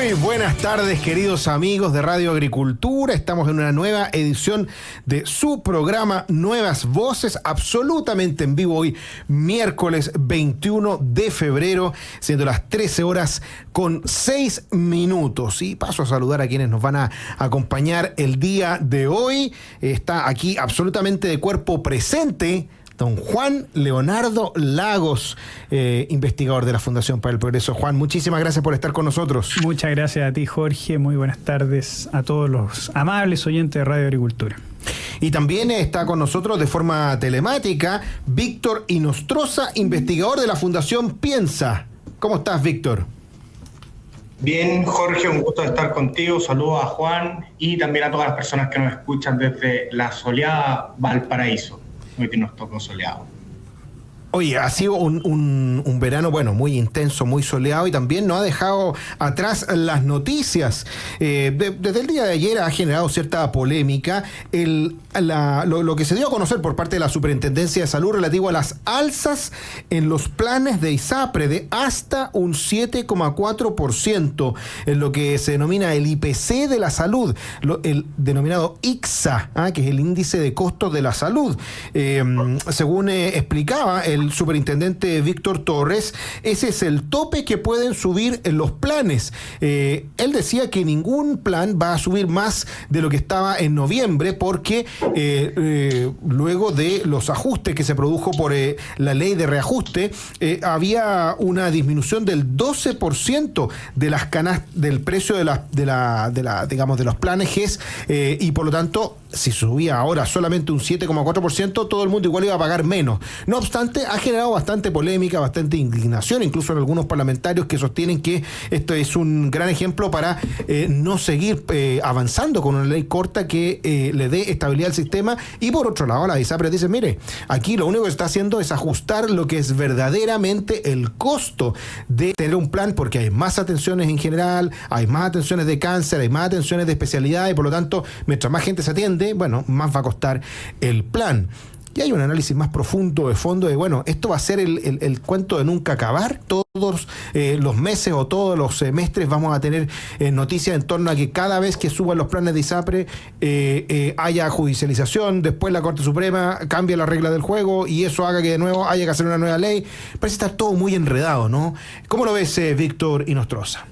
Muy buenas tardes, queridos amigos de Radio Agricultura. Estamos en una nueva edición de su programa Nuevas Voces, absolutamente en vivo hoy, miércoles 21 de febrero, siendo las 13 horas con 6 minutos. Y paso a saludar a quienes nos van a acompañar el día de hoy. Está aquí absolutamente de cuerpo presente don Juan Leonardo Lagos, investigador de la Fundación para el Progreso. Juan, muchísimas gracias por estar con nosotros. Muchas gracias a ti, Jorge. Muy buenas tardes a todos los amables oyentes de Radio Agricultura. Y también está con nosotros de forma telemática Víctor Inostroza, investigador de la Fundación Piensa. ¿Cómo estás, Víctor? Bien, Jorge, un gusto de estar contigo. Saludos a Juan y también a todas las personas que nos escuchan desde la soleada Valparaíso. Hoy nos tocó soleado. Oye, ha sido un verano, bueno, muy intenso, muy soleado, y también nos ha dejado atrás las noticias. Desde el día de ayer ha generado cierta polémica lo que se dio a conocer por parte de la Superintendencia de Salud relativo a las alzas en los planes de ISAPRE de hasta un 7,4% en lo que se denomina el IPC de la salud, el denominado ICSA, que es el índice de costos de la salud. Según explicaba el superintendente Víctor Torres, ese es el tope que pueden subir en los planes. Él decía que ningún plan va a subir más de lo que estaba en noviembre, porque luego de los ajustes que se produjo por la ley de reajuste, había una disminución del 12% de las del precio de los planes GES, y por lo tanto, si subía ahora solamente un 7,4%, todo el mundo igual iba a pagar menos. No obstante, ha generado bastante polémica, bastante indignación, incluso en algunos parlamentarios que sostienen que esto es un gran ejemplo para no seguir avanzando con una ley corta que le dé estabilidad al sistema. Y por otro lado, la ISAPRE dice, mire, aquí lo único que está haciendo es ajustar lo que es verdaderamente el costo de tener un plan, porque hay más atenciones en general, hay más atenciones de cáncer, hay más atenciones de especialidad, y por lo tanto, mientras más gente se atiende, bueno, más va a costar el plan. Y hay un análisis más profundo de fondo de, bueno, esto va a ser el cuento de nunca acabar. Todos los meses o todos los semestres vamos a tener noticias en torno a que cada vez que suban los planes de ISAPRE haya judicialización, después la Corte Suprema cambia la regla del juego y eso haga que de nuevo haya que hacer una nueva ley. Parece estar todo muy enredado, ¿no? ¿Cómo lo ves, Víctor Inostroza?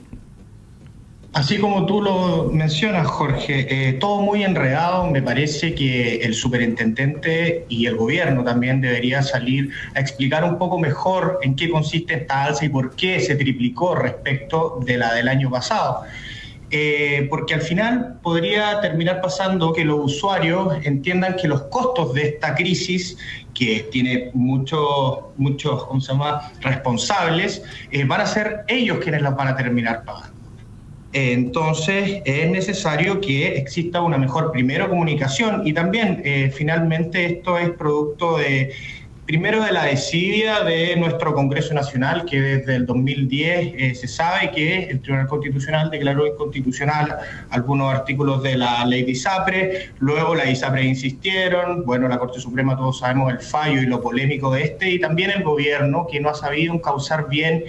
Así como tú lo mencionas, Jorge, todo muy enredado. Me parece que el superintendente y el gobierno también debería salir a explicar un poco mejor en qué consiste esta alza y por qué se triplicó respecto de la del año pasado. Porque al final podría terminar pasando que los usuarios entiendan que los costos de esta crisis, que tiene muchos responsables, van a ser ellos quienes las van a terminar pagando. Entonces es necesario que exista una mejor, primero, comunicación, y también finalmente esto es producto primero de la desidia de nuestro Congreso Nacional, que desde el 2010 se sabe que el Tribunal Constitucional declaró inconstitucional algunos artículos de la ley de ISAPRE. Luego la ISAPRE insistieron, bueno, la Corte Suprema, todos sabemos el fallo y lo polémico de y también el gobierno, que no ha sabido encauzar bien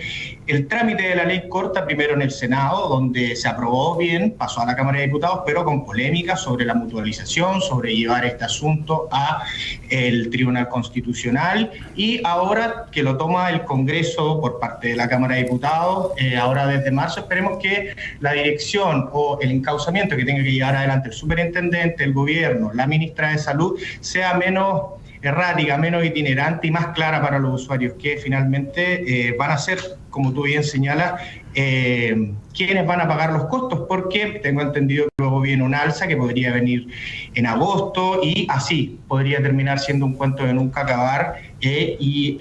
el trámite de la ley corta, primero en el Senado, donde se aprobó bien, pasó a la Cámara de Diputados, pero con polémica sobre la mutualización, sobre llevar este asunto a el Tribunal Constitucional, y ahora que lo toma el Congreso por parte de la Cámara de Diputados, ahora desde marzo, esperemos que la dirección o el encauzamiento que tenga que llevar adelante el superintendente, el gobierno, la ministra de Salud, sea menos errática, menos itinerante y más clara para los usuarios, que finalmente van a ser, como tú bien señalas, quienes van a pagar los costos, porque tengo entendido que luego viene un alza que podría venir en agosto y así podría terminar siendo un cuento de nunca acabar, y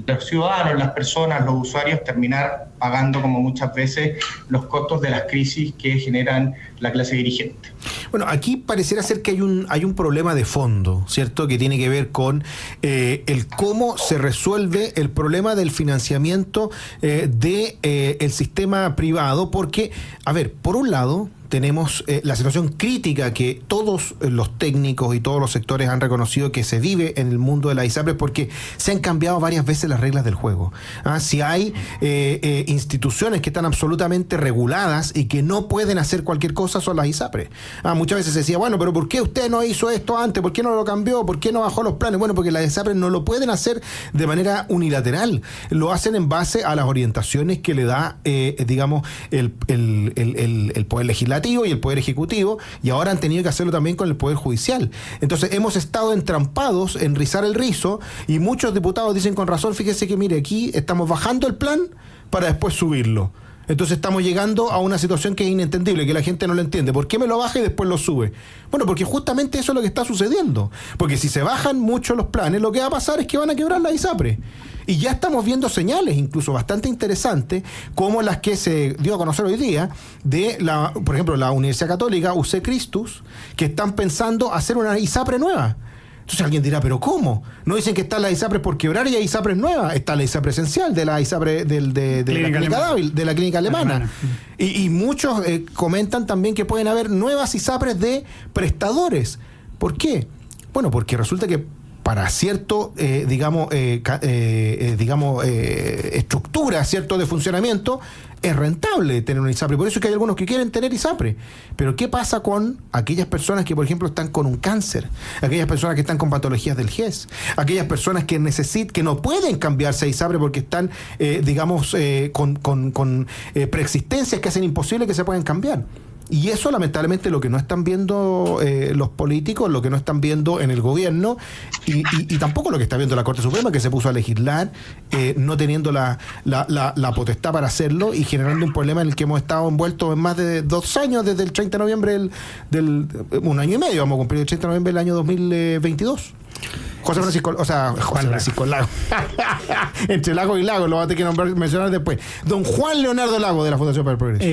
los ciudadanos, las personas, los usuarios terminar pagando, como muchas veces, los costos de las crisis que generan la clase dirigente. Bueno, aquí pareciera ser que hay un problema de fondo, ¿cierto? Que tiene que ver con el cómo se resuelve el problema del financiamiento del sistema privado, porque, a ver, por un lado tenemos la situación crítica que todos los técnicos y todos los sectores han reconocido que se vive en el mundo de la ISAPRE, porque se han cambiado varias veces las reglas del juego. Si hay instituciones que están absolutamente reguladas y que no pueden hacer cualquier cosa son las ISAPRES. Muchas veces se decía, bueno, pero ¿por qué usted no hizo esto antes? ¿Por qué no lo cambió? ¿Por qué no bajó los planes? Bueno, porque las ISAPRES no lo pueden hacer de manera unilateral. Lo hacen en base a las orientaciones que le da, digamos, el Poder Legislativo y el Poder Ejecutivo, y ahora han tenido que hacerlo también con el Poder Judicial. Entonces hemos estado entrampados en rizar el rizo, y muchos diputados dicen con razón, fíjese que mire, aquí estamos bajando el plan para después subirlo. Entonces estamos llegando a una situación que es inentendible, que la gente no lo entiende. ¿Por qué me lo baja y después lo sube? Bueno, porque justamente eso es lo que está sucediendo. Porque si se bajan mucho los planes, lo que va a pasar es que van a quebrar la ISAPRE. Y ya estamos viendo señales, incluso bastante interesantes, como las que se dio a conocer hoy día, de por ejemplo, la Universidad Católica, UC Christus, que están pensando hacer una ISAPRE nueva. Entonces alguien dirá, ¿pero cómo? No dicen que están las ISAPRES por quebrar y hay ISAPRES nuevas. Está la ISAPRE esencial de la ISAPRE de la clínica alemana. Y muchos comentan también que pueden haber nuevas ISAPRES de prestadores. ¿Por qué? Bueno, porque resulta que para cierto, estructura, cierto de funcionamiento, es rentable tener una ISAPRE. Por eso es que hay algunos que quieren tener ISAPRE. Pero ¿qué pasa con aquellas personas que, por ejemplo, están con un cáncer? Aquellas personas que están con patologías del GES. Aquellas personas que que no pueden cambiarse a ISAPRE porque están, con preexistencias que hacen imposible que se puedan cambiar. Y eso lamentablemente lo que no están viendo los políticos, lo que no están viendo en el gobierno y tampoco lo que está viendo la Corte Suprema, que se puso a legislar no teniendo la potestad para hacerlo y generando un problema en el que hemos estado envueltos en más de 2 años, desde el 30 de noviembre un año y medio, vamos a cumplir el 30 de noviembre del año 2022. José Francisco Lago. Entre Lago y Lago, lo va a tener que mencionar después. Don Juan Leonardo Lago, de la Fundación para el Progreso.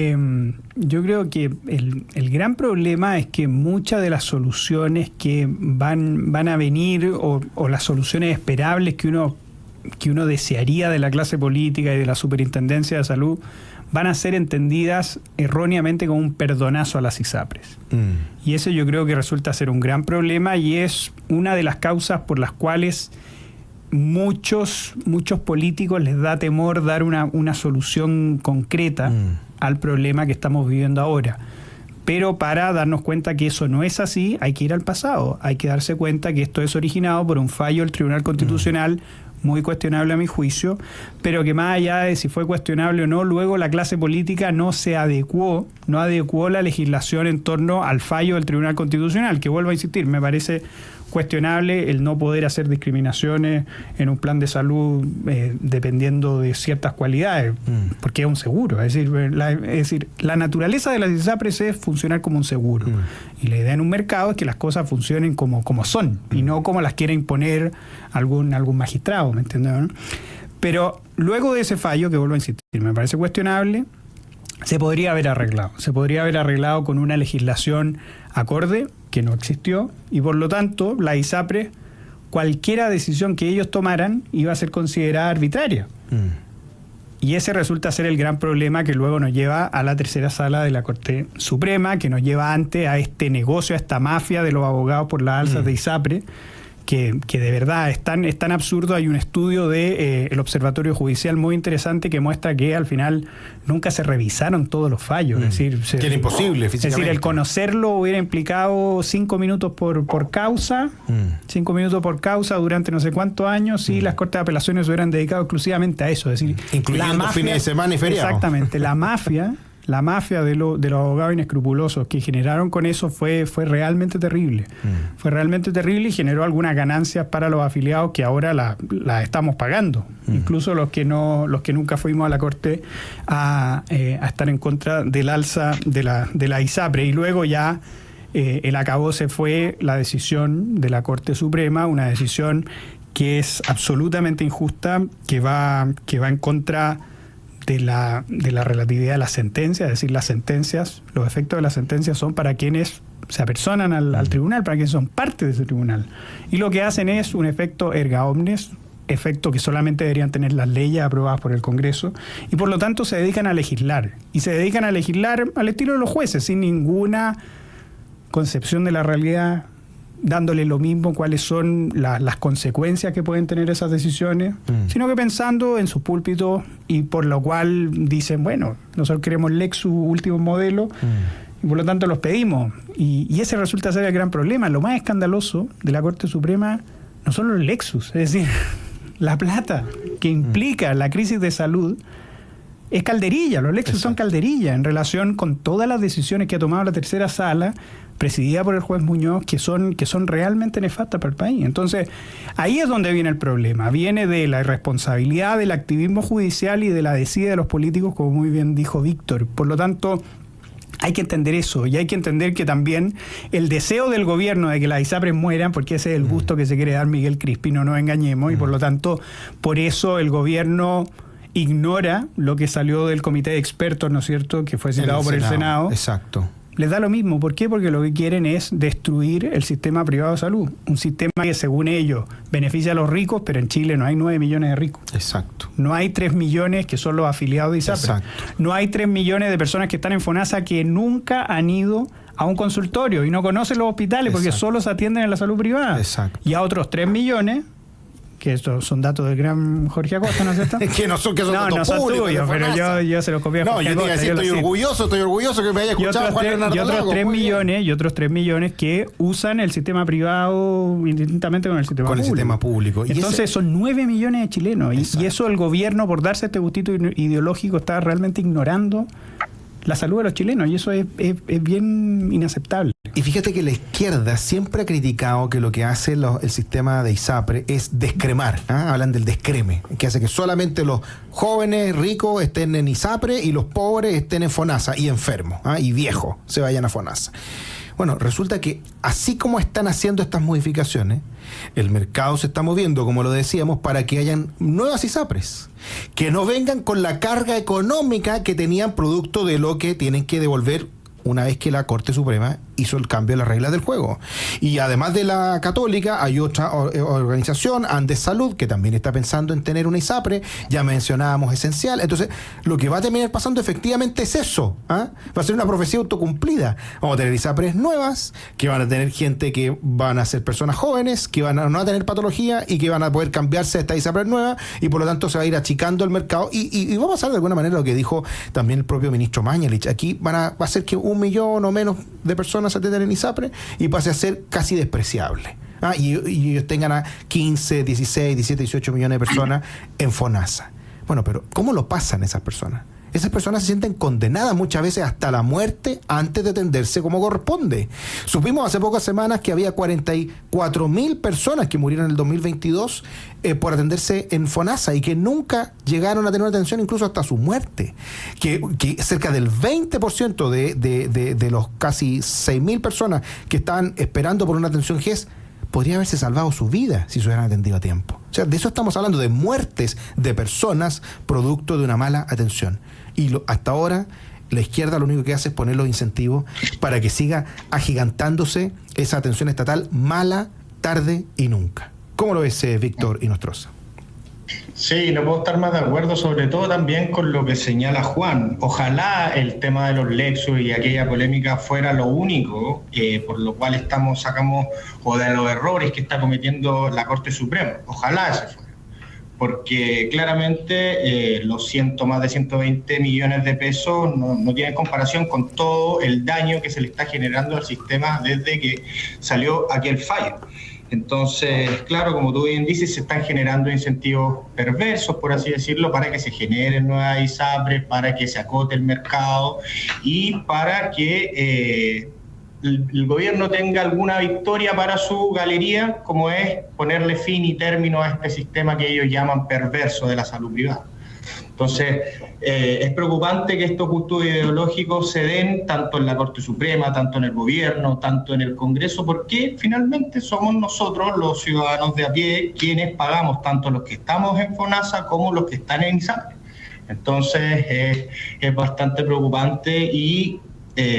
Yo creo que el gran problema es que muchas de las soluciones que van a venir o las soluciones esperables que uno desearía de la clase política y de la Superintendencia de Salud van a ser entendidas erróneamente como un perdonazo a las ISAPRES. Y eso yo creo que resulta ser un gran problema y es una de las causas por las cuales muchos políticos les da temor dar una solución concreta al problema que estamos viviendo ahora. Pero para darnos cuenta que eso no es así, hay que ir al pasado. Hay que darse cuenta que esto es originado por un fallo del Tribunal Constitucional muy cuestionable a mi juicio, pero que más allá de si fue cuestionable o no, luego la clase política no adecuó la legislación en torno al fallo del Tribunal Constitucional, que vuelvo a insistir, me parece cuestionable el no poder hacer discriminaciones en un plan de salud dependiendo de ciertas cualidades, porque es un seguro. Es decir, la naturaleza de las ISAPRES es funcionar como un seguro. Y la idea en un mercado es que las cosas funcionen como son, y no como las quiere imponer algún magistrado, ¿me entiendes? ¿No? Pero luego de ese fallo, que vuelvo a insistir, me parece cuestionable, se podría haber arreglado. Se podría haber arreglado con una legislación acorde, que no existió, y por lo tanto, la ISAPRE, cualquier decisión que ellos tomaran, iba a ser considerada arbitraria. Y ese resulta ser el gran problema que luego nos lleva a la tercera sala de la Corte Suprema, que nos lleva antes a este negocio, a esta mafia de los abogados por las alzas de ISAPRE, que de verdad es tan absurdo. Hay un estudio del Observatorio Judicial muy interesante que muestra que al final nunca se revisaron todos los fallos. Es decir, que era imposible físicamente. Es decir, el conocerlo hubiera implicado 5 minutos por causa, 5 minutos por causa durante no sé cuántos años, y las Cortes de Apelaciones se hubieran dedicado exclusivamente a eso. Es decir, incluyendo fines de semana y feriados. Exactamente, la mafia de los abogados inescrupulosos que generaron con eso fue realmente terrible. Fue realmente terrible y generó algunas ganancias para los afiliados que ahora la estamos pagando. Incluso los que nunca fuimos a la Corte a estar en contra del alza de la ISAPRE. Y luego ya el acabose fue la decisión de la Corte Suprema, una decisión que es absolutamente injusta, que va en contra de la relatividad de las sentencias. Es decir, los efectos de las sentencias son para quienes se apersonan al tribunal, para quienes son parte de ese tribunal. Y lo que hacen es un efecto erga omnes, efecto que solamente deberían tener las leyes aprobadas por el Congreso, y por lo tanto se dedican a legislar. Y se dedican a legislar al estilo de los jueces, sin ninguna concepción de la realidad, dándole lo mismo cuáles son las consecuencias que pueden tener esas decisiones, sino que pensando en sus púlpitos, y por lo cual dicen, bueno, nosotros queremos Lexus último modelo, y por lo tanto los pedimos. Y ese resulta ser el gran problema. Lo más escandaloso de la Corte Suprema no son los Lexus, es decir, la plata que implica la crisis de salud es calderilla. Los Lexus son calderilla en relación con todas las decisiones que ha tomado la tercera sala, presidida por el juez Muñoz, que son realmente nefastas para el país. Entonces, ahí es donde viene el problema. Viene de la irresponsabilidad, del activismo judicial y de la desidia de los políticos, como muy bien dijo Víctor. Por lo tanto, hay que entender eso, y hay que entender que también el deseo del gobierno de que las ISAPRES mueran, porque ese es el gusto que se quiere dar Miguel Crispi, no nos engañemos, y por lo tanto, por eso el gobierno ignora lo que salió del comité de expertos, ¿no es cierto?, que fue citado por el Senado. Exacto. Les da lo mismo. ¿Por qué? Porque lo que quieren es destruir el sistema privado de salud. Un sistema que, según ellos, beneficia a los ricos, pero en Chile no hay 9 millones de ricos. Exacto. No hay 3 millones que son los afiliados de ISAPRES. Exacto. No hay 3 millones de personas que están en FONASA que nunca han ido a un consultorio y no conocen los hospitales. Exacto. Porque solo se atienden en la salud privada. Exacto. Y a otros 3 millones... que estos son datos del gran Jorge Acosta, ¿no es cierto? que no son datos no son públicos, tuyos, pero yo se los copié a Jorge Acosta. No, yo estoy orgulloso que me haya escuchado Juan Leonardo Lago. Y otros 3 millones que usan el sistema privado indistintamente con el sistema público. El sistema público. Entonces son 9 millones de chilenos. Y eso el gobierno, por darse este gustito ideológico, está realmente ignorando la salud de los chilenos, y eso es bien inaceptable. Y fíjate que la izquierda siempre ha criticado que lo que hace el sistema de ISAPRE es descremar. Hablan del descreme, que hace que solamente los jóvenes ricos estén en ISAPRE y los pobres estén en FONASA, y enfermos y viejos se vayan a FONASA. Bueno, resulta que así como están haciendo estas modificaciones, el mercado se está moviendo, como lo decíamos, para que hayan nuevas ISAPRES, que no vengan con la carga económica que tenían producto de lo que tienen que devolver una vez que la Corte Suprema hizo el cambio de las reglas del juego. Y además de la Católica, hay otra organización, Andes Salud, que también está pensando en tener una ISAPRE, ya mencionábamos Esencial. Entonces, lo que va a terminar pasando efectivamente es eso. Va a ser una profecía autocumplida. Vamos a tener ISAPRES nuevas, que van a tener gente que van a ser personas jóvenes, que van a no tener patología y que van a poder cambiarse a esta ISAPRES nueva, y por lo tanto se va a ir achicando el mercado. Y va a pasar de alguna manera lo que dijo también el propio ministro Mañalich. Aquí va a ser que 1 millón o menos de personas se atienden en ISAPRE y pase a ser casi despreciable. Y ellos tengan a 15, 16, 17, 18 millones de personas en FONASA. Bueno, pero ¿cómo lo pasan esas personas? Esas personas se sienten condenadas muchas veces hasta la muerte antes de atenderse como corresponde. Supimos hace pocas semanas que había 44,000 personas que murieron en el 2022 por atenderse en FONASA y que nunca llegaron a tener una atención incluso hasta su muerte. Que cerca del 20% de los casi 6,000 personas que estaban esperando por una atención GES podría haberse salvado su vida si se hubieran atendido a tiempo. O sea, de eso estamos hablando, de muertes de personas producto de una mala atención. Y hasta ahora la izquierda lo único que hace es poner los incentivos para que siga agigantándose esa atención estatal mala, tarde y nunca. ¿Cómo lo ves, Víctor Inostroza? Sí, no puedo estar más de acuerdo, sobre todo también con lo que señala Juan. Ojalá el tema de los Lexus y aquella polémica fuera lo único por lo cual sacamos o de los errores que está cometiendo la Corte Suprema. Ojalá ese fuera. Porque claramente más de 120 millones de pesos no tienen comparación con todo el daño que se le está generando al sistema desde que salió aquel fallo. Entonces, claro, como tú bien dices, se están generando incentivos perversos, por así decirlo, para que se generen nuevas ISAPRES, para que se acote el mercado y para que el gobierno tenga alguna victoria para su galería, como es ponerle fin y término a este sistema que ellos llaman perverso de la salud privada. Entonces, es preocupante que estos gustos ideológicos se den tanto en la Corte Suprema, tanto en el gobierno, tanto en el Congreso, porque finalmente somos nosotros, los ciudadanos de a pie, quienes pagamos, tanto los que estamos en FONASA como los que están en ISAPRE. Entonces, es bastante preocupante y,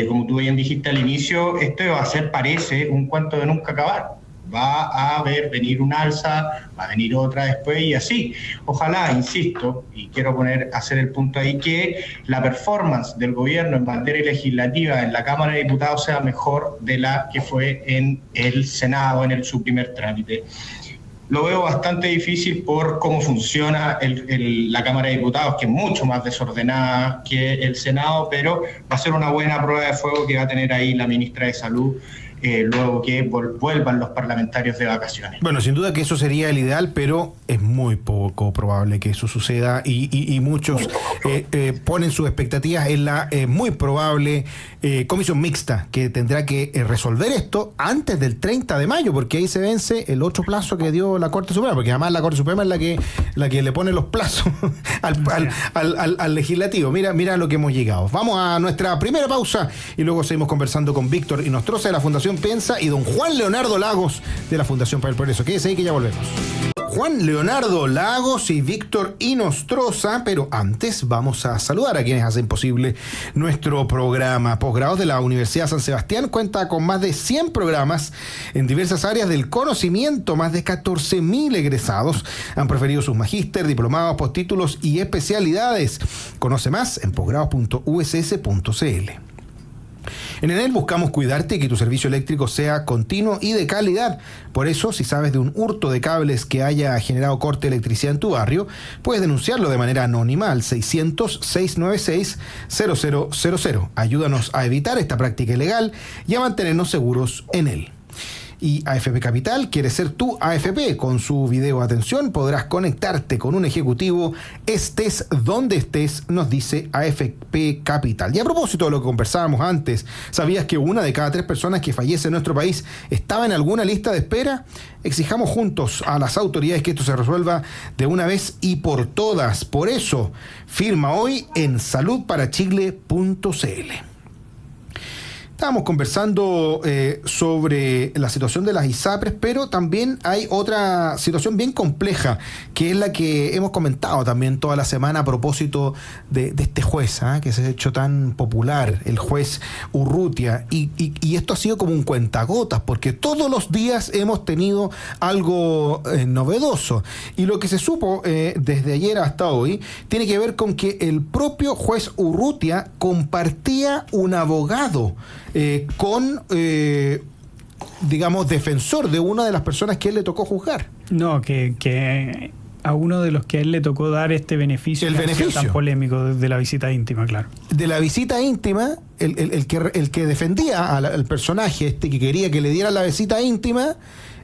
como tú bien dijiste al inicio, esto va a ser, parece, un cuento de nunca acabar. va a venir un alza, va a venir otra después y así. Ojalá, insisto, y quiero hacer el punto ahí, que la performance del gobierno en materia legislativa en la Cámara de Diputados sea mejor de la que fue en el Senado, en su primer trámite. Lo veo bastante difícil por cómo funciona la Cámara de Diputados, que es mucho más desordenada que el Senado, pero va a ser una buena prueba de fuego que va a tener ahí la ministra de Salud luego que vuelvan los parlamentarios de vacaciones. Bueno, sin duda que eso sería el ideal, pero es muy poco probable que eso suceda y muchos ponen sus expectativas en la muy probable comisión mixta que tendrá que resolver esto antes del 30 de mayo, porque ahí se vence el otro plazo que dio la Corte Suprema, porque además la Corte Suprema es la que le pone los plazos al legislativo. Mira lo que hemos llegado. Vamos a nuestra primera pausa y luego seguimos conversando con Víctor Inostroza de la Fundación Piensa y don Juan Leonardo Lagos de la Fundación para el Progreso. Quédese ahí que ya volvemos. Juan Leonardo Lagos y Víctor Inostroza, pero antes vamos a saludar a quienes hacen posible nuestro programa. Posgrados de la Universidad San Sebastián cuenta con más de 100 programas en diversas áreas del conocimiento. Más de 14.000 egresados han preferido sus magíster, diplomados, postítulos y especialidades. Conoce más en posgrados.uss.cl. En Enel buscamos cuidarte y que tu servicio eléctrico sea continuo y de calidad. Por eso, si sabes de un hurto de cables que haya generado corte de electricidad en tu barrio, puedes denunciarlo de manera anónima al 600-696-0000. Ayúdanos a evitar esta práctica ilegal y a mantenernos seguros en él. Y AFP Capital quiere ser tu AFP. Con su video atención podrás conectarte con un ejecutivo estés donde estés, nos dice AFP Capital. Y a propósito de lo que conversábamos antes, ¿sabías que 1 de cada 3 personas que fallece en nuestro país estaba en alguna lista de espera? Exijamos juntos a las autoridades que esto se resuelva de una vez y por todas. Por eso, firma hoy en saludparachile.cl. Estábamos conversando sobre la situación de las ISAPRES, pero también hay otra situación bien compleja, que es la que hemos comentado también toda la semana a propósito de este juez, que se ha hecho tan popular, el juez Urrutia. Y esto ha sido como un cuentagotas, porque todos los días hemos tenido algo novedoso. Y lo que se supo desde ayer hasta hoy tiene que ver con que el propio juez Urrutia compartía un abogado con, digamos, defensor de una de las personas que él le tocó juzgar. No, que a uno de los que a él le tocó dar este beneficio, el beneficio tan polémico de la visita íntima, claro. De la visita íntima, el que defendía al personaje que quería que le dieran la visita íntima,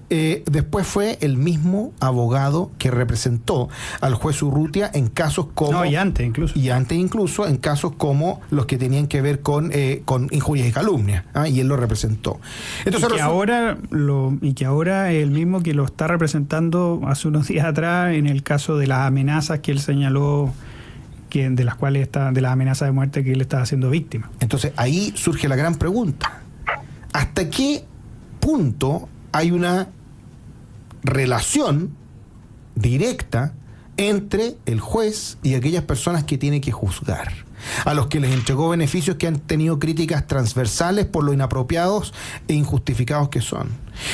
después fue el mismo abogado que representó al juez Urrutia en casos como... No, y antes incluso en casos como los que tenían que ver con injurias y calumnias, y él lo representó. Entonces, y que ahora es el mismo que lo está representando hace unos días atrás en el caso de las amenazas que él señaló, de las amenazas de muerte que él estaba siendo víctima. Entonces ahí surge la gran pregunta: ¿hasta qué punto hay una relación directa entre el juez y aquellas personas que tiene que juzgar, a los que les entregó beneficios que han tenido críticas transversales por lo inapropiados e injustificados que son?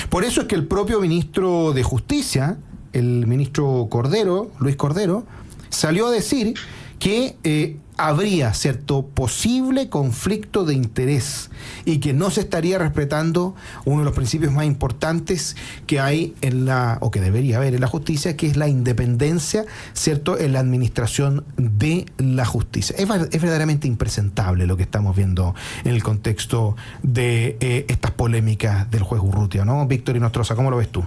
Por eso es que el propio ministro de Justicia, el ministro Cordero, Luis Cordero, salió a decir que habría cierto posible conflicto de interés y que no se estaría respetando uno de los principios más importantes que hay o que debería haber en la justicia, que es la independencia, ¿cierto?, en la administración de la justicia. Es verdaderamente impresentable lo que estamos viendo en el contexto de estas polémicas del juez Urrutia, ¿no? Víctor Inostroza, ¿cómo lo ves tú?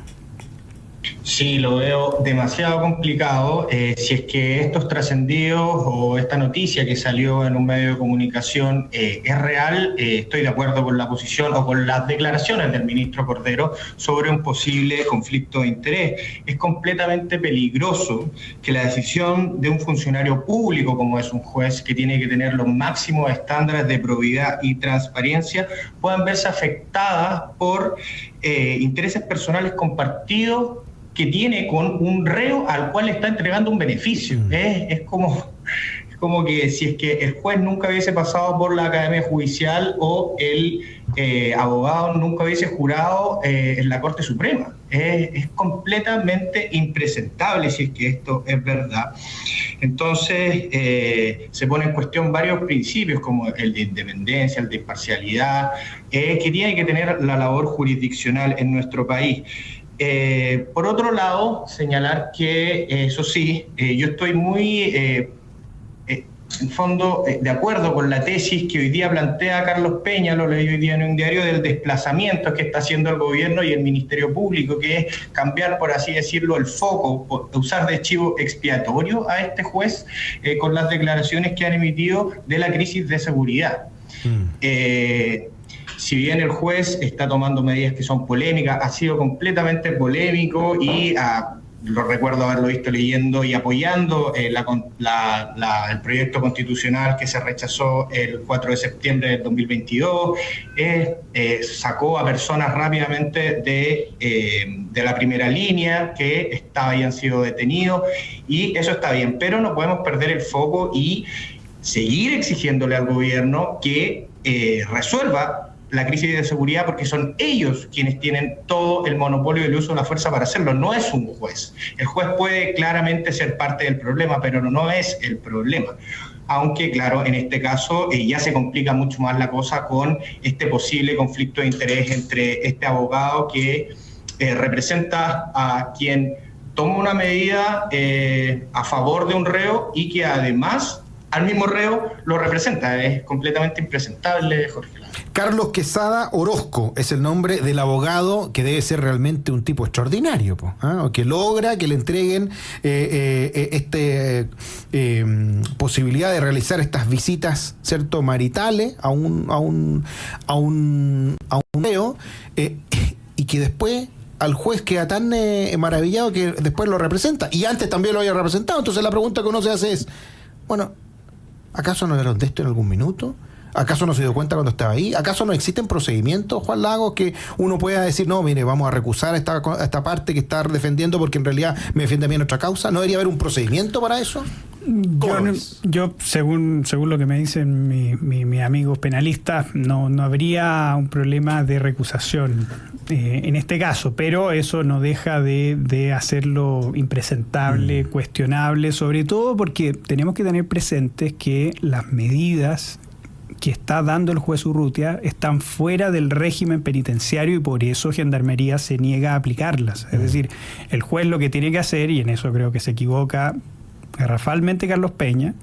Sí, lo veo demasiado complicado. Si es que estos trascendidos o esta noticia que salió en un medio de comunicación es real, estoy de acuerdo con la posición o con las declaraciones del ministro Cordero sobre un posible conflicto de interés. Es completamente peligroso que la decisión de un funcionario público, como es un juez que tiene que tener los máximos estándares de probidad y transparencia, puedan verse afectadas por intereses personales compartidos que tiene con un reo al cual le está entregando un beneficio. Es como que si es que el juez nunca hubiese pasado por la Academia Judicial o el abogado nunca hubiese jurado en la Corte Suprema. Es completamente impresentable si es que esto es verdad. Entonces, se pone en cuestión varios principios como el de independencia, el de imparcialidad, que tiene que tener la labor jurisdiccional en nuestro país. Por otro lado, señalar que, eso sí, yo estoy muy... en fondo, de acuerdo con la tesis que hoy día plantea Carlos Peña, lo leí hoy día en un diario, del desplazamiento que está haciendo el gobierno y el Ministerio Público, que es cambiar, por así decirlo, el foco, usar de chivo expiatorio a este juez con las declaraciones que han emitido de la crisis de seguridad. Si bien el juez está tomando medidas que son polémicas, ha sido completamente polémico y lo recuerdo haberlo visto leyendo y apoyando el proyecto constitucional que se rechazó el 4 de septiembre del 2022, sacó a personas rápidamente de la primera línea que habían sido detenidos, y eso está bien, pero no podemos perder el foco y seguir exigiéndole al gobierno que resuelva la crisis de seguridad, porque son ellos quienes tienen todo el monopolio del uso de la fuerza para hacerlo, no es un juez. El juez puede claramente ser parte del problema, pero no es el problema. Aunque, claro, en este caso ya se complica mucho más la cosa con este posible conflicto de interés entre este abogado que representa a quien toma una medida a favor de un reo y que además al mismo reo lo representa. Es completamente impresentable, Jorge. Carlos Quesada Orozco es el nombre del abogado, que debe ser realmente un tipo extraordinario, o que logra que le entreguen posibilidad de realizar estas visitas, ¿cierto?, maritales a un reo, y que después al juez queda tan maravillado que después lo representa, y antes también lo había representado. Entonces la pregunta que uno se hace es, bueno, ¿acaso no hablaron de esto en algún minuto? ¿Acaso no se dio cuenta cuando estaba ahí? ¿Acaso no existen procedimientos, Juan Lagos, que uno pueda decir, no, mire, vamos a recusar esta parte que está defendiendo porque en realidad me defiende a mí en otra causa? ¿No debería haber un procedimiento para eso? Yo según lo que me dicen mis amigos penalistas, no habría un problema de recusación en este caso, pero eso no deja de hacerlo impresentable, cuestionable, sobre todo porque tenemos que tener presentes que las medidas que está dando el juez Urrutia están fuera del régimen penitenciario, y por eso Gendarmería se niega a aplicarlas. Es decir, el juez lo que tiene que hacer, y en eso creo que se equivoca garrafalmente Carlos Peña,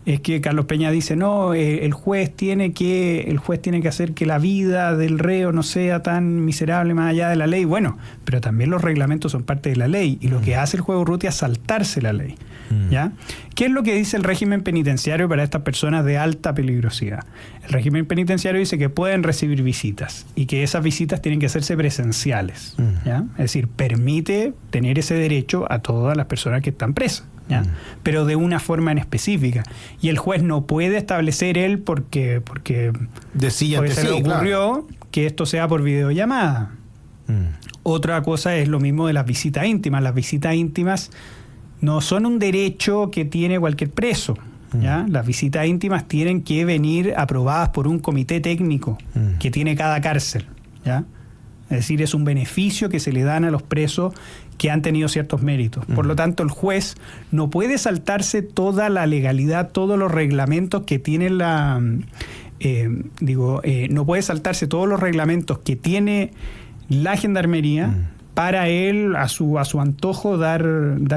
es que Carlos Peña dice, no, el juez tiene que hacer que la vida del reo no sea tan miserable más allá de la ley. Bueno, pero también los reglamentos son parte de la ley, y lo que hace el juez Urrutia es saltarse la ley. ¿Ya? ¿Qué es lo que dice el régimen penitenciario para estas personas de alta peligrosidad? El régimen penitenciario dice que pueden recibir visitas y que esas visitas tienen que hacerse presenciales. ¿Ya? Es decir, permite tener ese derecho a todas las personas que están presas, ¿ya? Pero de una forma en específica. Y el juez no puede establecer él porque se le ocurrió que esto sea por videollamada. Otra cosa es lo mismo de las visitas íntimas. Las visitas íntimas no son un derecho que tiene cualquier preso, ¿ya? Las visitas íntimas tienen que venir aprobadas por un comité técnico que tiene cada cárcel, ¿ya? Es decir, es un beneficio que se le dan a los presos que han tenido ciertos méritos. Por lo tanto, el juez no puede saltarse toda la legalidad, todos los reglamentos que tiene no puede saltarse todos los reglamentos que tiene la Gendarmería para él, a su antojo, dar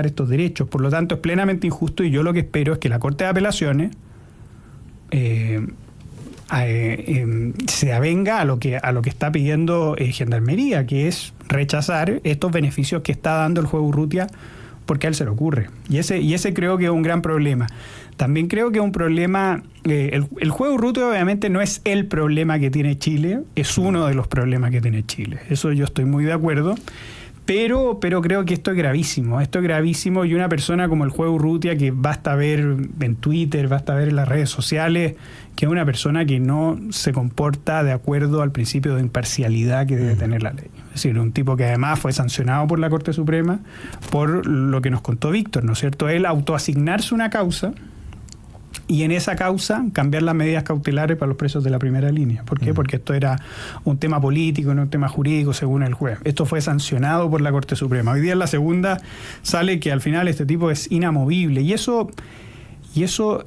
estos derechos. Por lo tanto, es plenamente injusto, y yo lo que espero es que la Corte de Apelaciones se avenga a lo que está pidiendo Gendarmería, que es rechazar estos beneficios que está dando el juez Urrutia porque a él se le ocurre. Y ese creo que es un gran problema. También creo que es un problema, el juez Urrutia obviamente no es el problema que tiene Chile, es uno de los problemas que tiene Chile. Eso yo estoy muy de acuerdo. Pero creo que esto es gravísimo, y una persona como el juez Urrutia, que basta ver en Twitter, basta ver en las redes sociales, que es una persona que no se comporta de acuerdo al principio de imparcialidad que debe tener la ley. Es decir, un tipo que además fue sancionado por la Corte Suprema por lo que nos contó Víctor, ¿no es cierto? Él autoasignarse una causa y en esa causa cambiar las medidas cautelares para los presos de la primera línea. ¿Por qué? Porque esto era un tema político, no un tema jurídico, según el juez. Esto fue sancionado por la Corte Suprema. Hoy día en la segunda sale que al final este tipo es inamovible, y eso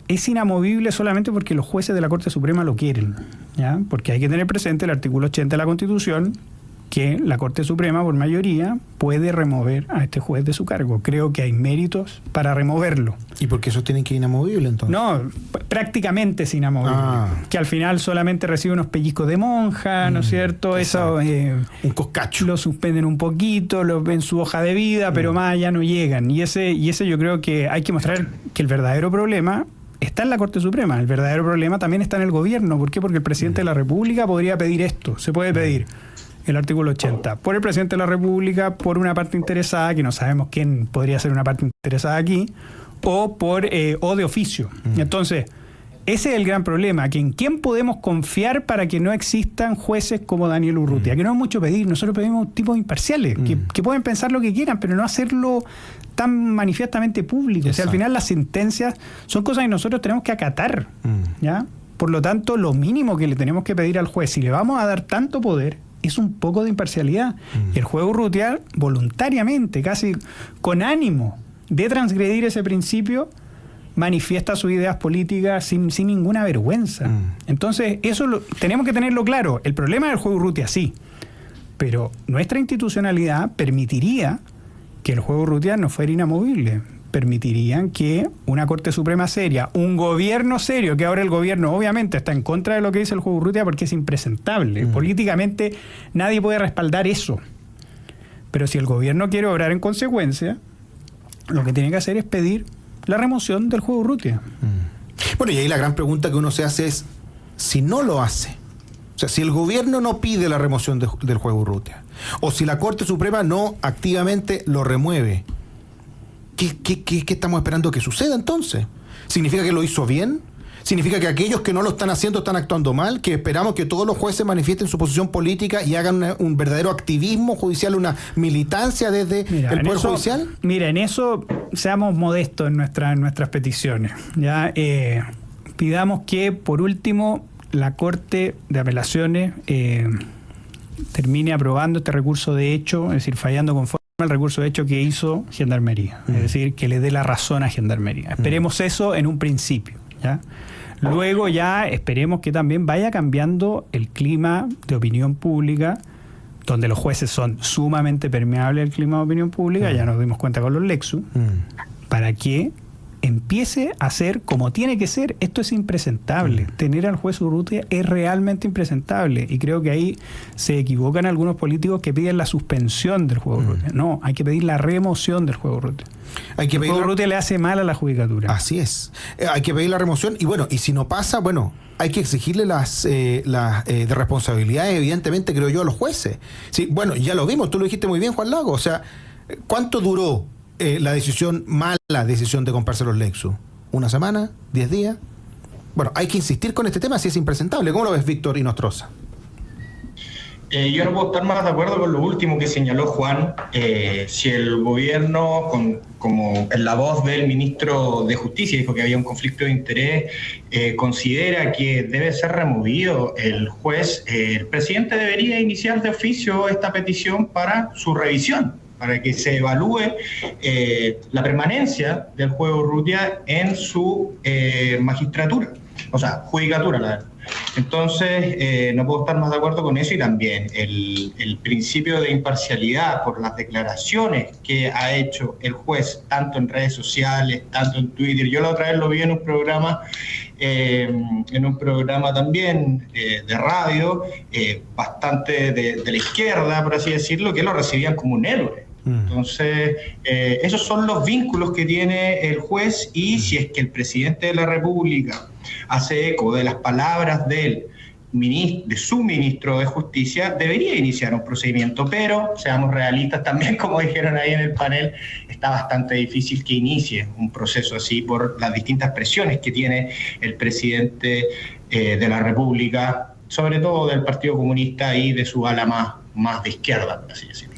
es inamovible solamente porque los jueces de la Corte Suprema lo quieren, ¿ya? Porque hay que tener presente el artículo 80 de la Constitución, que la Corte Suprema, por mayoría, puede remover a este juez de su cargo. Creo que hay méritos para removerlo. ¿Y por qué esos tienen que ir inamovible entonces? No, prácticamente es inamovible. Que al final solamente recibe unos pellizcos de monja, ¿no es cierto? Eso, un coscacho. Lo suspenden un poquito, lo ven su hoja de vida, pero más allá no llegan. Y ese yo creo que hay que mostrar que el verdadero problema está en la Corte Suprema. El verdadero problema también está en el gobierno. ¿Por qué? Porque el presidente de la República podría pedir esto. Se puede pedir el artículo 80 por el presidente de la República, por una parte interesada, que no sabemos quién podría ser una parte interesada aquí, o de oficio. Entonces, ese es el gran problema, que en quién podemos confiar para que no existan jueces como Daniel Urrutia, que no es mucho pedir. Nosotros pedimos tipos imparciales, que pueden pensar lo que quieran, pero no hacerlo tan manifiestamente público. O sea, al final las sentencias son cosas que nosotros tenemos que acatar, ¿ya? Por lo tanto, lo mínimo que le tenemos que pedir al juez, si le vamos a dar tanto poder, es un poco de imparcialidad. Y el juez Urrutia, voluntariamente, casi con ánimo de transgredir ese principio, manifiesta sus ideas políticas sin ninguna vergüenza. Entonces, eso tenemos que tenerlo claro. El problema del juez Urrutia, sí, pero nuestra institucionalidad permitiría que el juez Urrutia no fuera inamovible. Permitirían que una Corte Suprema seria, un gobierno serio, que ahora el gobierno obviamente está en contra de lo que dice el juez Urrutia porque es impresentable. Políticamente nadie puede respaldar eso. Pero si el gobierno quiere obrar en consecuencia, lo que tiene que hacer es pedir la remoción del juez Urrutia. Bueno, y ahí la gran pregunta que uno se hace es, si no lo hace, o sea, si el gobierno no pide la remoción del juez Urrutia, o si la Corte Suprema no activamente lo remueve, ¿Qué estamos esperando que suceda entonces? ¿Significa que lo hizo bien? ¿Significa que aquellos que no lo están haciendo están actuando mal? ¿Que esperamos que todos los jueces manifiesten su posición política y hagan un verdadero activismo judicial, una militancia desde el Poder Judicial? Mira, en eso seamos modestos en nuestras peticiones. ¿Ya? Pidamos que, por último, la Corte de Apelaciones termine aprobando este recurso de hecho, es decir, fallando conforme el recurso de hecho que hizo Gendarmería, es decir, que le dé la razón a Gendarmería. Esperemos eso en un principio, ¿ya? Luego ya esperemos que también vaya cambiando el clima de opinión pública, donde los jueces son sumamente permeables al clima de opinión pública, ya nos dimos cuenta con los Lexus, para que empiece a ser como tiene que ser. Esto es impresentable. Tener al juez Urrutia es realmente impresentable, y creo que ahí se equivocan algunos políticos que piden la suspensión del juez Urrutia. No, hay que pedir la remoción del juez Urrutia. El juez Urrutia le hace mal a la judicatura. Así es. Hay que pedir la remoción, y bueno, y si no pasa, bueno, hay que exigirle las de responsabilidades, evidentemente, creo yo, a los jueces. Sí, bueno, ya lo vimos, tú lo dijiste muy bien, Juan Lago. O sea, ¿cuánto duró la mala decisión de comprarse los Lexus? ¿Una semana? ¿10 días? Bueno, hay que insistir con este tema si es impresentable. ¿Cómo lo ves, Víctor Inostroza? Yo no puedo estar más de acuerdo con lo último que señaló Juan. Si el gobierno, como en la voz del ministro de Justicia, dijo que había un conflicto de interés, considera que debe ser removido el juez, el presidente debería iniciar de oficio esta petición para su revisión, para que se evalúe la permanencia del juez Urrutia en su magistratura, o sea, judicatura, la verdad. Entonces, no puedo estar más de acuerdo con eso, y también el principio de imparcialidad por las declaraciones que ha hecho el juez, tanto en redes sociales, tanto en Twitter. Yo la otra vez lo vi en un programa también de radio, bastante de la izquierda, por así decirlo, que lo recibían como un héroe. Entonces, esos son los vínculos que tiene el juez, y si es que el presidente de la República hace eco de las palabras de su ministro de Justicia, debería iniciar un procedimiento, pero seamos realistas también, como dijeron ahí en el panel, está bastante difícil que inicie un proceso así por las distintas presiones que tiene el presidente de la República, sobre todo del Partido Comunista y de su ala más de izquierda, por así decirlo.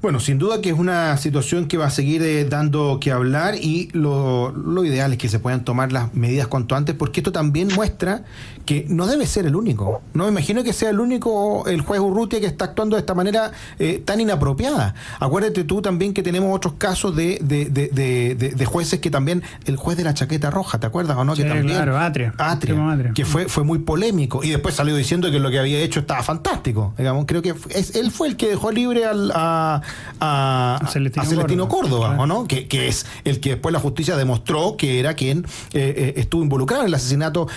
Bueno, sin duda que es una situación que va a seguir dando que hablar, y lo ideal es que se puedan tomar las medidas cuanto antes, porque esto también muestra que no debe ser el único. No me imagino que sea el único el juez Urrutia que está actuando de esta manera tan inapropiada. Acuérdate tú también que tenemos otros casos de jueces que también, el juez de la chaqueta roja, ¿te acuerdas o no? Sí, que también, claro, Atria, que fue muy polémico, y después salió diciendo que lo que había hecho estaba fantástico. Digamos, creo que él fue el que dejó libre a Celestino Córdoba, claro. ¿o no? Que es el que después la justicia demostró que era quien estuvo involucrado en el asesinato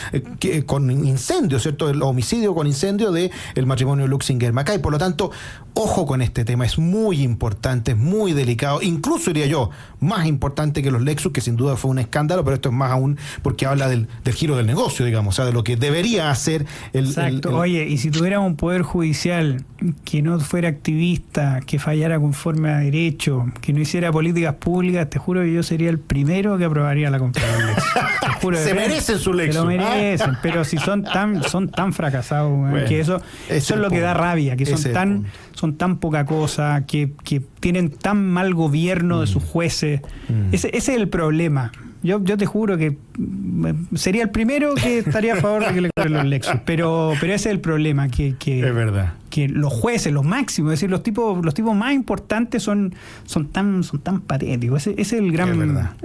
con incendio, ¿cierto? El homicidio con incendio del matrimonio Luxinger-Macay. Por lo tanto, ojo con este tema, es muy importante, es muy delicado, incluso diría yo, más importante que los Lexus, que sin duda fue un escándalo, pero esto es más aún porque habla del giro del negocio, digamos, o sea, de lo que debería hacer Exacto. Oye, y si tuviéramos un poder judicial que no fuera activista, que fallara conforme a derecho, que no hiciera políticas públicas, te juro que yo sería el primero que aprobaría la compra de un Lexus. Te juro. Se merecen su Lexus. Se lo merecen, pero si son tan fracasados, bueno, que eso es lo que da rabia, que son tan poca cosa, que tienen tan mal gobierno de sus jueces. Ese es el problema. Yo te juro que sería el primero que estaría a favor de que le compren los Lexus, pero ese es el problema, que es verdad, que los jueces, los máximos, es decir, los tipos más importantes son tan patéticos. Ese es el gran problema.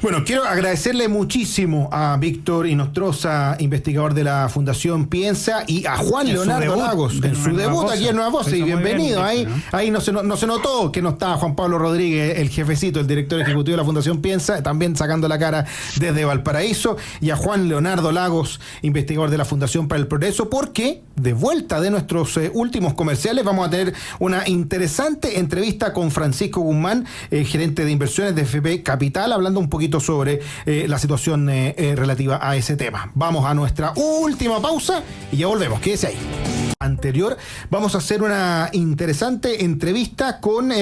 Bueno, quiero agradecerle muchísimo a Víctor Inostroza, investigador de la Fundación Piensa, y a Juan Leonardo Lagos en su debut aquí en Nueva Voces, y bienvenido. Ahí no se notó que no estaba Juan Pablo Rodríguez, el jefecito, el director ejecutivo de la Fundación Piensa, también sacando la cara desde Valparaíso, y a Juan Leonardo Lagos, investigador de la Fundación para el Progreso, porque de vuelta de nuestros últimos comerciales vamos a tener una interesante entrevista con Francisco Guzmán, gerente de inversiones de FP Capital, hablando un poquito sobre la situación relativa a ese tema. Vamos a nuestra última pausa y ya volvemos, quédese ahí. Anterior, vamos a hacer una interesante entrevista con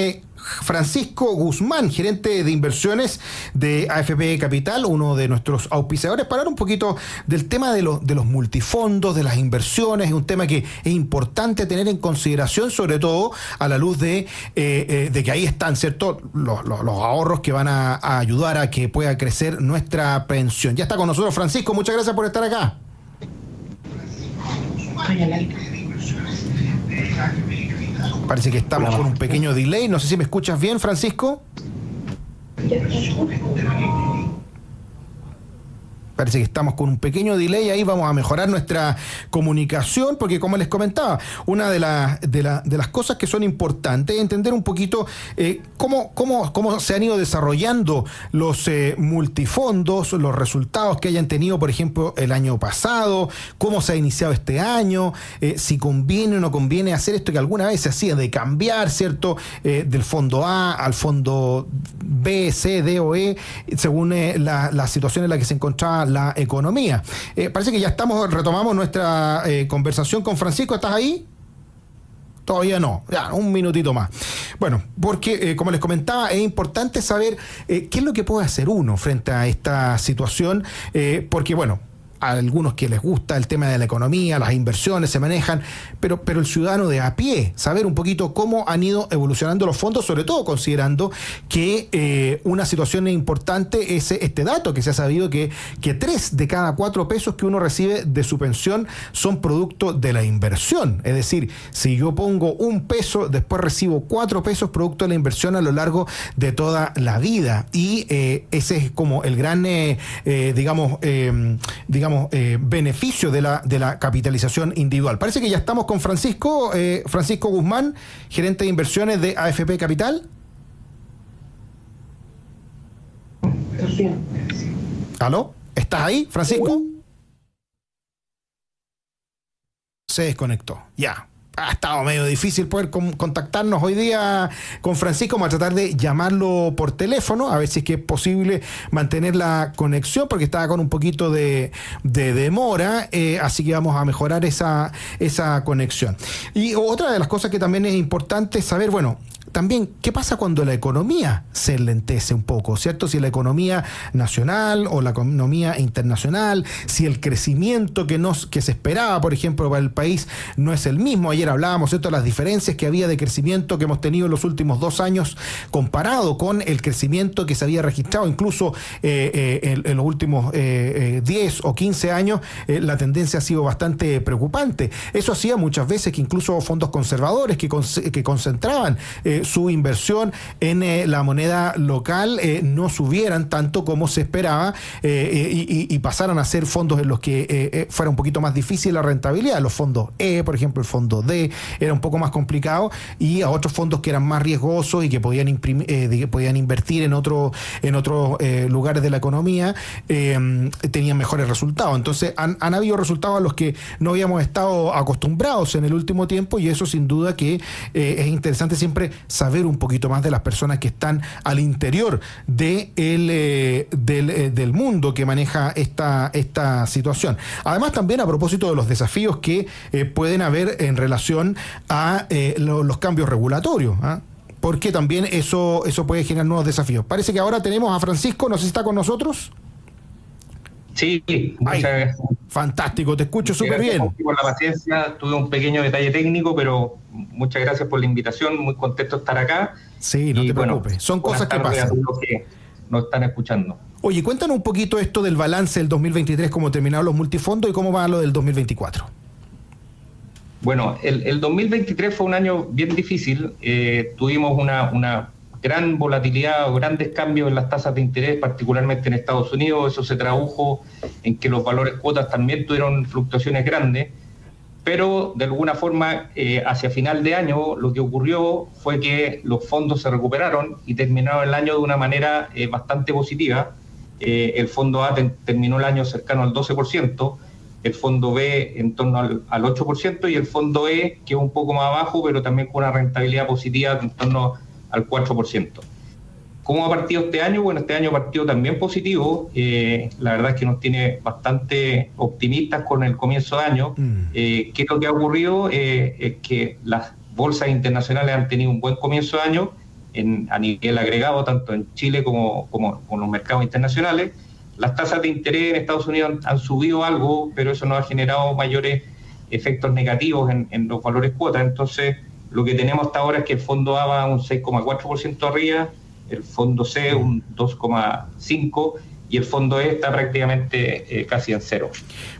Francisco Guzmán, gerente de inversiones de AFP Capital, uno de nuestros auspiciadores, para hablar un poquito del tema de los multifondos, de las inversiones. Es un tema que es importante tener en consideración, sobre todo a la luz de que ahí están, ¿cierto?, los ahorros que van a ayudar a que pueda crecer nuestra pensión. Ya está con nosotros Francisco, muchas gracias por estar acá. Parece que estamos con un pequeño delay. No sé si me escuchas bien, Francisco. Parece que estamos con un pequeño delay ahí. Vamos a mejorar nuestra comunicación, porque como les comentaba, una de las cosas que son importantes es entender un poquito cómo se han ido desarrollando los multifondos, los resultados que hayan tenido, por ejemplo, el año pasado, cómo se ha iniciado este año, si conviene o no conviene hacer esto que alguna vez se hacía, de cambiar, ¿cierto?, del fondo A al fondo B, C, D o E, según la situación en la que se encontraba la economía. Parece que ya retomamos nuestra conversación con Francisco. ¿Estás ahí? Todavía no, ya, un minutito más. Bueno, porque como les comentaba, es importante saber qué es lo que puede hacer uno frente a esta situación, porque bueno, a algunos que les gusta el tema de la economía, las inversiones se manejan, pero el ciudadano de a pie, saber un poquito cómo han ido evolucionando los fondos, sobre todo considerando que una situación importante es este dato que se ha sabido que 3 de cada 4 pesos que uno recibe de su pensión son producto de la inversión. Es decir, si yo pongo 1 peso, después recibo 4 pesos producto de la inversión a lo largo de toda la vida. Y ese es como el gran, beneficio de la capitalización individual. Parece que ya estamos con Francisco Guzmán, gerente de inversiones de AFP Capital. ¿Aló? ¿Estás ahí, Francisco? Se desconectó. Ya. Ha estado medio difícil poder contactarnos hoy día con Francisco. Vamos a tratar de llamarlo por teléfono, a ver si es que es posible mantener la conexión, porque estaba con un poquito de demora, así que vamos a mejorar esa conexión. Y otra de las cosas que también es importante saber, bueno, también, ¿qué pasa cuando la economía se enlentece un poco, ¿cierto? Si la economía nacional o la economía internacional, si el crecimiento que se esperaba, por ejemplo, para el país no es el mismo. Ayer hablábamos, ¿cierto?, de las diferencias que había de crecimiento que hemos tenido en los últimos 2 años comparado con el crecimiento que se había registrado incluso en los últimos 10 o 15 años. La tendencia ha sido bastante preocupante. Eso hacía muchas veces que incluso fondos conservadores que concentraban su inversión en la moneda local no subieran tanto como se esperaba y pasaran a ser fondos en los que fuera un poquito más difícil la rentabilidad. Los fondos E, por ejemplo, el fondo D era un poco más complicado, y a otros fondos que eran más riesgosos y que podían invertir en otros lugares de la economía tenían mejores resultados. Entonces han habido resultados a los que no habíamos estado acostumbrados en el último tiempo, y eso sin duda que es interesante siempre saber un poquito más de las personas que están al interior del mundo que maneja esta situación. Además, también a propósito de los desafíos que pueden haber en relación a los cambios regulatorios, porque también eso puede generar nuevos desafíos. Parece que ahora tenemos a Francisco, no sé si está con nosotros. Sí, muchas gracias. Fantástico, te escucho súper bien. Por la paciencia, tuve un pequeño detalle técnico, pero muchas gracias por la invitación, muy contento de estar acá. Sí, no te preocupes, son cosas que pasan. A todos los que nos están escuchando. Oye, cuéntanos un poquito esto del balance del 2023, cómo terminaron los multifondos y cómo va lo del 2024. Bueno, el 2023 fue un año bien difícil. Tuvimos una gran volatilidad o grandes cambios en las tasas de interés, particularmente en Estados Unidos. Eso se tradujo en que los valores cuotas también tuvieron fluctuaciones grandes, pero de alguna forma hacia final de año lo que ocurrió fue que los fondos se recuperaron y terminaron el año de una manera bastante positiva. El fondo A terminó el año cercano al 12%, el fondo B en torno al 8%, y el fondo E, que es un poco más abajo, pero también con una rentabilidad positiva en torno al 4%. ¿Cómo ha partido este año? Bueno, este año partió también positivo. La verdad es que nos tiene bastante optimistas con el comienzo de año. ¿Qué es lo que ha ocurrido? Es que las bolsas internacionales han tenido un buen comienzo de año a nivel agregado, tanto en Chile como con los mercados internacionales. Las tasas de interés en Estados Unidos han subido algo, pero eso no ha generado mayores efectos negativos en los valores cuotas. Entonces, lo que tenemos hasta ahora es que el fondo A va un 6,4% arriba, el fondo C un 2,5% y el fondo E está prácticamente casi en cero.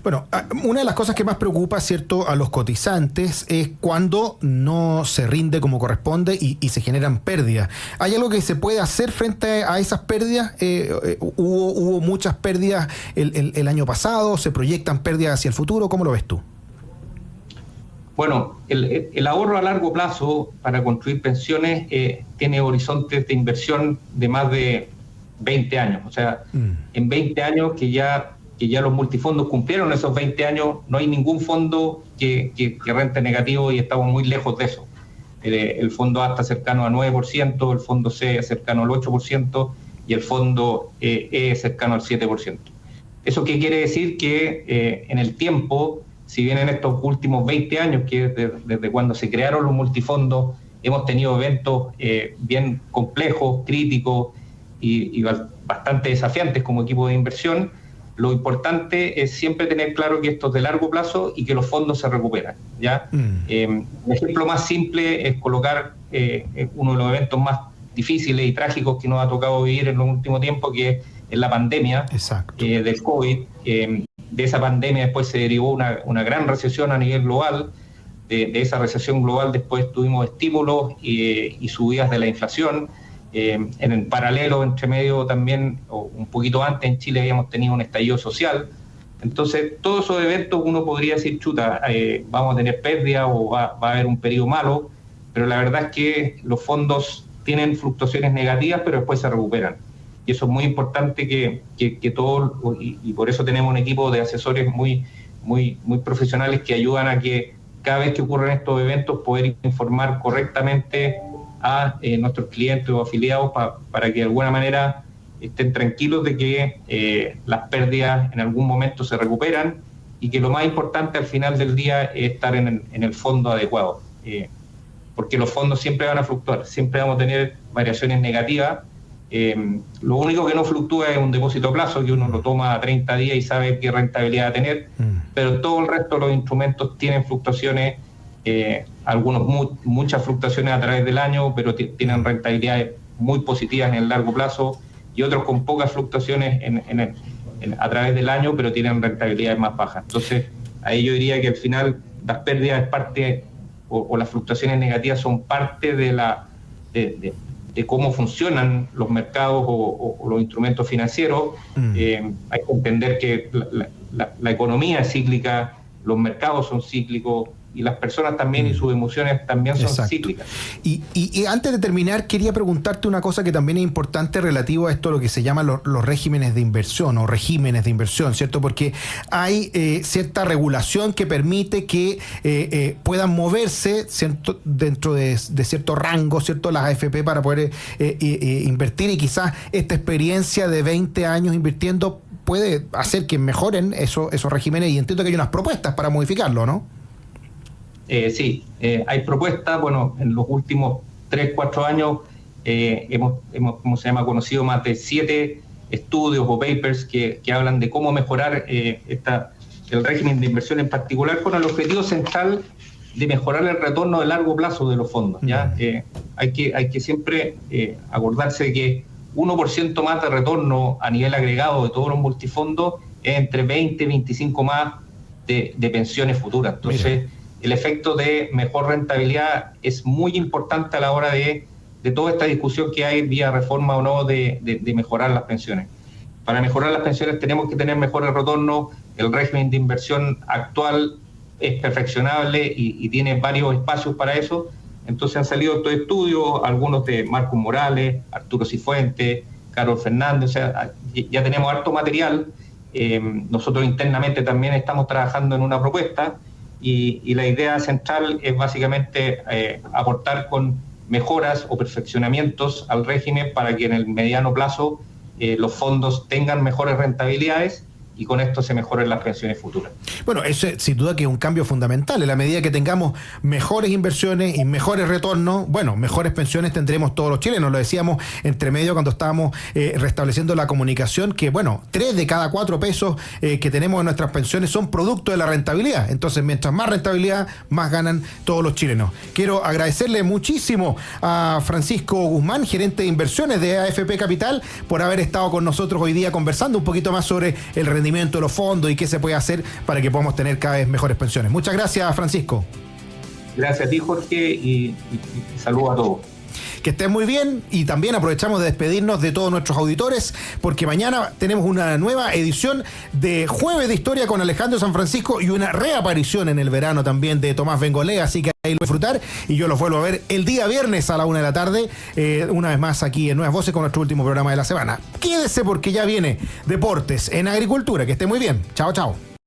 Bueno, una de las cosas que más preocupa, ¿cierto?, a los cotizantes es cuando no se rinde como corresponde y se generan pérdidas. ¿Hay algo que se puede hacer frente a esas pérdidas? Hubo muchas pérdidas el año pasado, ¿se proyectan pérdidas hacia el futuro? ¿Cómo lo ves tú? Bueno, el ahorro a largo plazo para construir pensiones tiene horizontes de inversión de más de 20 años. O sea, en 20 años que ya los multifondos cumplieron esos 20 años, no hay ningún fondo que rente negativo, y estamos muy lejos de eso. El fondo A está cercano a 9%, el fondo C cercano al 8% y el fondo E cercano al 7%. ¿Eso qué quiere decir? Que en el tiempo, si bien en estos últimos 20 años, que desde cuando se crearon los multifondos, hemos tenido eventos bien complejos, críticos y bastante desafiantes como equipo de inversión, lo importante es siempre tener claro que esto es de largo plazo y que los fondos se recuperan, ¿ya? El ejemplo más simple es colocar uno de los eventos más difíciles y trágicos que nos ha tocado vivir en los últimos tiempos, que es la pandemia del COVID. De esa pandemia después se derivó una gran recesión a nivel global. De esa recesión global después tuvimos estímulos y subidas de la inflación. En el paralelo, entre medio también, o un poquito antes, en Chile habíamos tenido un estallido social. Entonces, todos esos eventos uno podría decir, chuta, vamos a tener pérdida o va a haber un periodo malo, pero la verdad es que los fondos tienen fluctuaciones negativas, pero después se recuperan. Y eso es muy importante que todos, y por eso tenemos un equipo de asesores muy profesionales que ayudan a que cada vez que ocurren estos eventos poder informar correctamente a nuestros clientes o afiliados para que de alguna manera estén tranquilos de que las pérdidas en algún momento se recuperan y que lo más importante al final del día es estar en el fondo adecuado. porque los fondos siempre van a fluctuar, siempre vamos a tener variaciones negativas. Lo único que no fluctúa es un depósito a plazo, que uno lo toma a 30 días y sabe qué rentabilidad va a tener, pero todo el resto de los instrumentos tienen fluctuaciones, algunos muchas fluctuaciones a través del año, pero tienen rentabilidades muy positivas en el largo plazo, y otros con pocas fluctuaciones a través del año, pero tienen rentabilidades más bajas. Entonces, ahí yo diría que al final las pérdidas es parte, o las fluctuaciones negativas son parte de cómo funcionan los mercados o los instrumentos financieros. Hay que entender que la economía es cíclica, los mercados son cíclicos, y las personas también y sus emociones también son cíclicas. Y antes de terminar, quería preguntarte una cosa que también es importante relativo a esto, lo que se llama los regímenes de inversión o regímenes de inversión, ¿cierto? Porque hay cierta regulación que permite que puedan moverse, ¿cierto?, dentro de cierto rango, ¿cierto?, las AFP para poder invertir, y quizás esta experiencia de 20 años invirtiendo puede hacer que mejoren esos regímenes, y entiendo que hay unas propuestas para modificarlo, ¿no? Sí, hay propuestas. Bueno, en los últimos 3-4 años hemos, ¿cómo se llama?, conocido más de 7 estudios o papers que hablan de cómo mejorar el régimen de inversión en particular, con el objetivo central de mejorar el retorno de largo plazo de los fondos, ¿ya? Hay que siempre acordarse de que 1% más de retorno a nivel agregado de todos los multifondos es entre 20 y 25 más de pensiones futuras. Entonces, el efecto de mejor rentabilidad es muy importante a la hora de toda esta discusión que hay vía reforma o no de mejorar las pensiones. Para mejorar las pensiones tenemos que tener mejores retornos. El régimen de inversión actual es perfeccionable y tiene varios espacios para eso. Entonces han salido estos estudios, algunos de Marcos Morales, Arturo Cifuentes, Carol Fernández. O sea, ya tenemos harto material. Nosotros internamente también estamos trabajando en una propuesta, y la idea central es básicamente aportar con mejoras o perfeccionamientos al régimen para que en el mediano plazo los fondos tengan mejores rentabilidades, y con esto se mejoren las pensiones futuras. Bueno, eso sin duda que es un cambio fundamental. En la medida que tengamos mejores inversiones y mejores retornos, bueno, mejores pensiones tendremos todos los chilenos. Lo decíamos entre medio cuando estábamos restableciendo la comunicación, que bueno, 3 de cada 4 pesos que tenemos en nuestras pensiones son producto de la rentabilidad. Entonces, mientras más rentabilidad, más ganan todos los chilenos. Quiero agradecerle muchísimo a Francisco Guzmán, gerente de inversiones de AFP Capital, por haber estado con nosotros hoy día conversando un poquito más sobre el rendimiento de los fondos y qué se puede hacer para que podamos tener cada vez mejores pensiones. Muchas gracias, Francisco. Gracias a ti, Jorge, y saludos a todos. Que estén muy bien, y también aprovechamos de despedirnos de todos nuestros auditores, porque mañana tenemos una nueva edición de Jueves de Historia con Alejandro San Francisco, y una reaparición en el verano también de Tomás Bengolea, así que ahí lo voy a disfrutar, y yo los vuelvo a ver el día viernes a la 1 de la tarde, una vez más aquí en Nuevas Voces con nuestro último programa de la semana. Quédese porque ya viene Deportes en Agricultura. Que esté muy bien. Chao, chao.